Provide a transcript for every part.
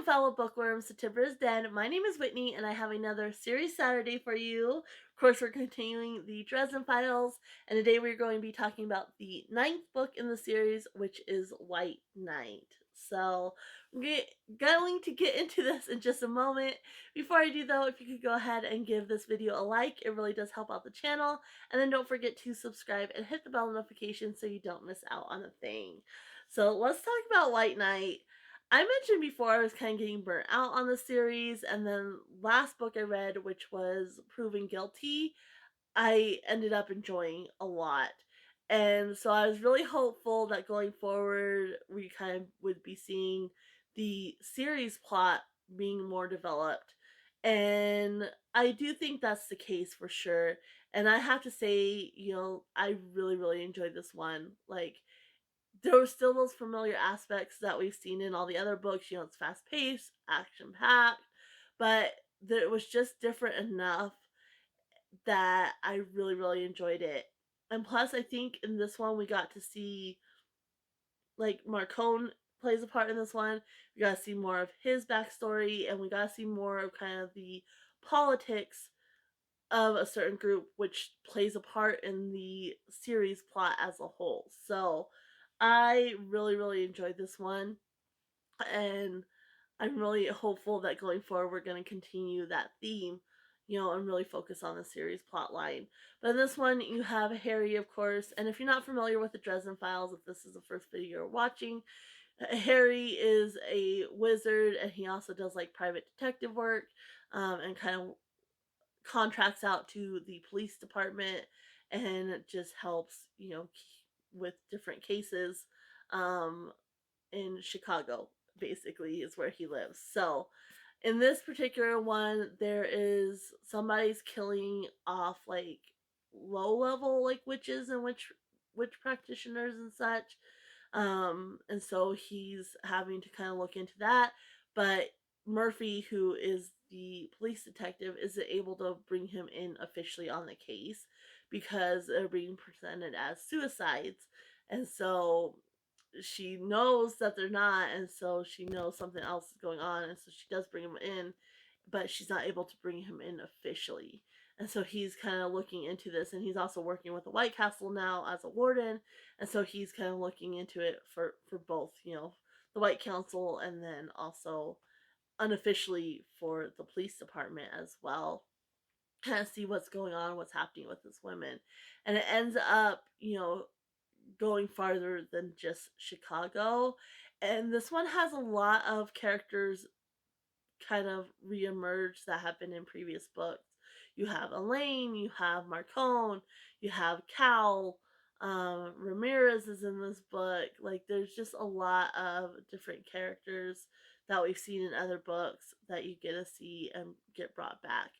fellow bookworms to Tipper's Den. My name is Whitney, and I have another series Saturday for you. Of course, we're continuing the Dresden Files, and today we're going to be talking about the ninth book in the series, which is White Knight. So, we're going to get into this in just a moment. Before I do, though, if you could go ahead and give this video a like, it really does help out the channel. And then don't forget to subscribe and hit the bell notification so you don't miss out on a thing. So, let's talk about White Knight. I mentioned before I was kind of getting burnt out on the series, and then last book I read, which was Proven Guilty, I ended up enjoying a lot. And so I was really hopeful that going forward, we kind of would be seeing the series plot being more developed. And I do think that's the case for sure. And I have to say, I really, really enjoyed this one. Like, there were still those familiar aspects that we've seen in all the other books. It's fast paced, action packed, but it was just different enough that I really, really enjoyed it. And plus, I think in this one, we got to see, like, Marcone plays a part in this one. We got to see more of his backstory, and we got to see more of kind of the politics of a certain group, which plays a part in the series plot as a whole. So I really, really enjoyed this one, and I'm really hopeful that going forward we're going to continue that theme, and really focus on the series plot line. But in this one, you have Harry, of course, and if you're not familiar with the Dresden Files, if this is the first video you're watching, Harry is a wizard, and he also does like private detective work, and kind of contracts out to the police department and just helps, with different cases um, in Chicago, basically, is where he lives. So, in this particular one, there is somebody's killing off like low level like witches and witch practitioners and such. And so he's having to kind of look into that. But Murphy, who is the police detective, isn't able to bring him in officially on the case because they're being presented as suicides. And so she knows that they're not, and so she knows something else is going on, and so she does bring him in, but she's not able to bring him in officially. And so he's kind of looking into this, and he's also working with the White Castle now as a warden, and so he's kind of looking into it for both, the White Council, and then also unofficially for the police department as well. Kind of see what's going on, what's happening with this women, and it ends up, going farther than just Chicago. And this one has a lot of characters kind of reemerge that have been in previous books. You have Elaine, you have Marcone, you have Cal, Ramirez is in this book. Like, there's just a lot of different characters that we've seen in other books that you get to see and get brought back,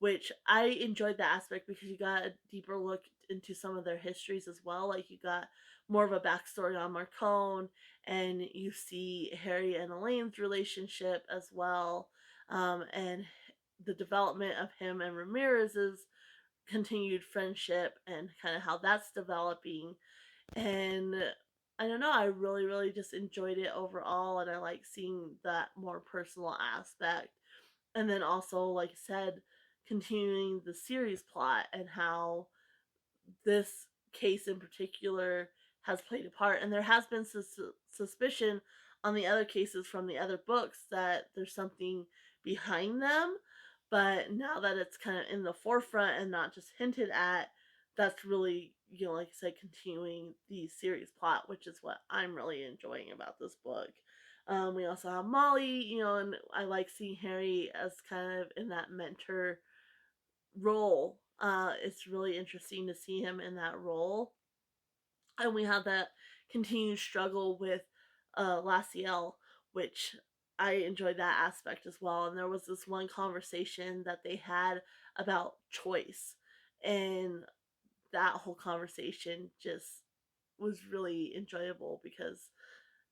which I enjoyed that aspect because you got a deeper look into some of their histories as well. Like, you got more of a backstory on Marcone, and you see Harry and Elaine's relationship as well, and the development of him and Ramirez's continued friendship and kind of how that's developing. And I don't know, I really, really just enjoyed it overall, and I like seeing that more personal aspect. And then also, like I said, continuing the series plot and how this case in particular has played a part. And there has been suspicion on the other cases from the other books that there's something behind them. But now that it's kind of in the forefront and not just hinted at, that's really, like I said, continuing the series plot, which is what I'm really enjoying about this book. We also have Molly, and I like seeing Harry as kind of in that mentor role. It's really interesting to see him in that role. And we have that continued struggle with Laciel, which I enjoyed that aspect as well. And there was this one conversation that they had about choice, and that whole conversation just was really enjoyable because,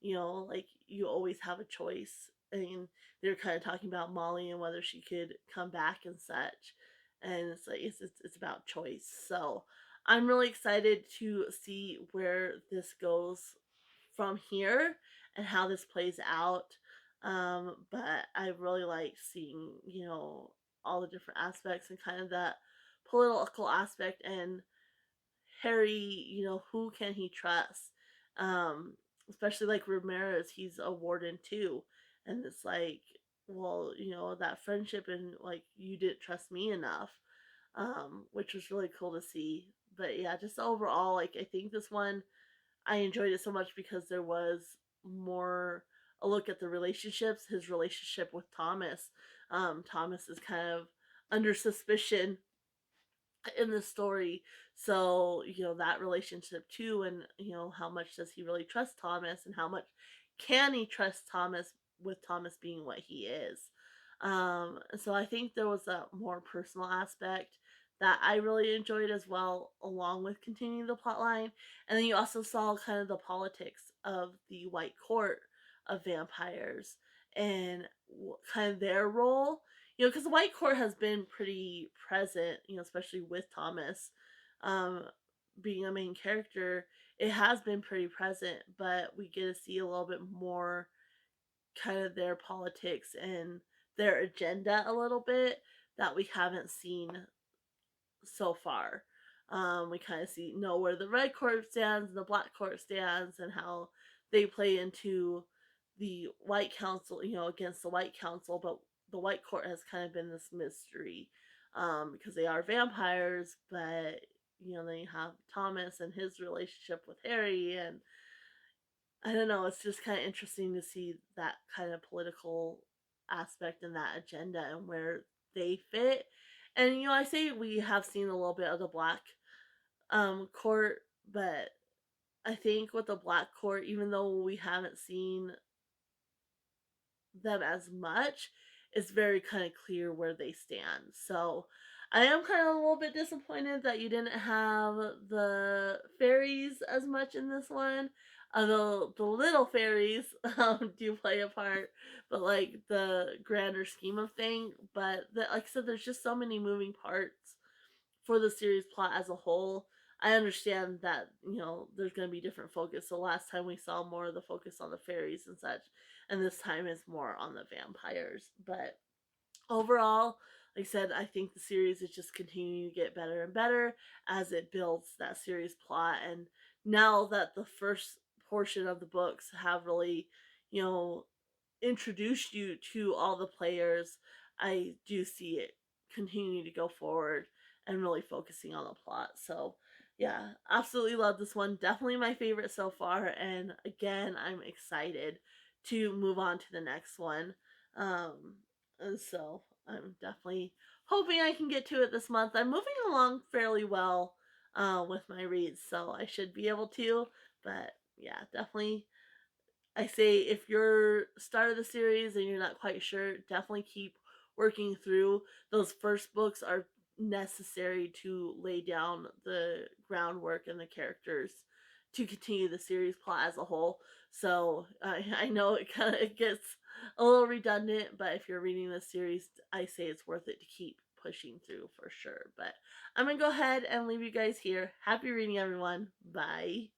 like, you always have a choice. I mean, they're kind of talking about Molly and whether she could come back and such. And it's like, it's about choice. So I'm really excited to see where this goes from here and how this plays out. But I really like seeing, all the different aspects and kind of that political aspect, and Harry, who can he trust? Um, Especially like Ramirez, he's a warden too. And it's like, well, that friendship, and like you didn't trust me enough, which was really cool to see. But yeah, just overall, like I think this one I enjoyed it so much because there was more a look at the relationships, his relationship with Thomas. Thomas is kind of under suspicion in the story. So, that relationship too, and, how much does he really trust Thomas, and how much can he trust Thomas with Thomas being what he is. So I think there was a more personal aspect that I really enjoyed as well, along with continuing the plot line. And then you also saw kind of the politics of the White Court of vampires, and kind of their role, because the White Court has been pretty present, especially with Thomas, um, being a main character. It has been pretty present, but we get to see a little bit more kind of their politics and their agenda a little bit that we haven't seen so far. We kind of know where the red court stands and the black court stands, and how they play into the white council, against the white council. But the white court has kind of been this mystery, because they are vampires. But then you have Thomas and his relationship with Harry, and I don't know. It's just kind of interesting to see that kind of political aspect and that agenda and where they fit. And I say we have seen a little bit of the black court, but I think with the black court, even though we haven't seen them as much, it's very kind of clear where they stand. So I am kind of a little bit disappointed that you didn't have the fairies as much in this one. Although the little fairies do play a part, but like the grander scheme of thing. But like I said, there's just so many moving parts for the series plot as a whole. I understand that, there's going to be different focus. So last time we saw more of the focus on the fairies and such, and this time is more on the vampires. But overall, like I said, I think the series is just continuing to get better and better as it builds that series plot. And now that the first portion of the books have really, you know, introduced you to all the players, I do see it continuing to go forward and really focusing on the plot. So, yeah, absolutely love this one. Definitely my favorite so far. And again, I'm excited to move on to the next one. And so I'm definitely hoping I can get to it this month. I'm moving along fairly well with my reads, so I should be able to. But yeah, definitely I say if you're start of the series and you're not quite sure, definitely keep working through. Those first books are necessary to lay down the groundwork and the characters to continue the series plot as a whole. So I know it gets a little redundant, but if you're reading this series, I say it's worth it to keep pushing through for sure. But I'm gonna go ahead and leave you guys here. Happy reading, everyone. Bye.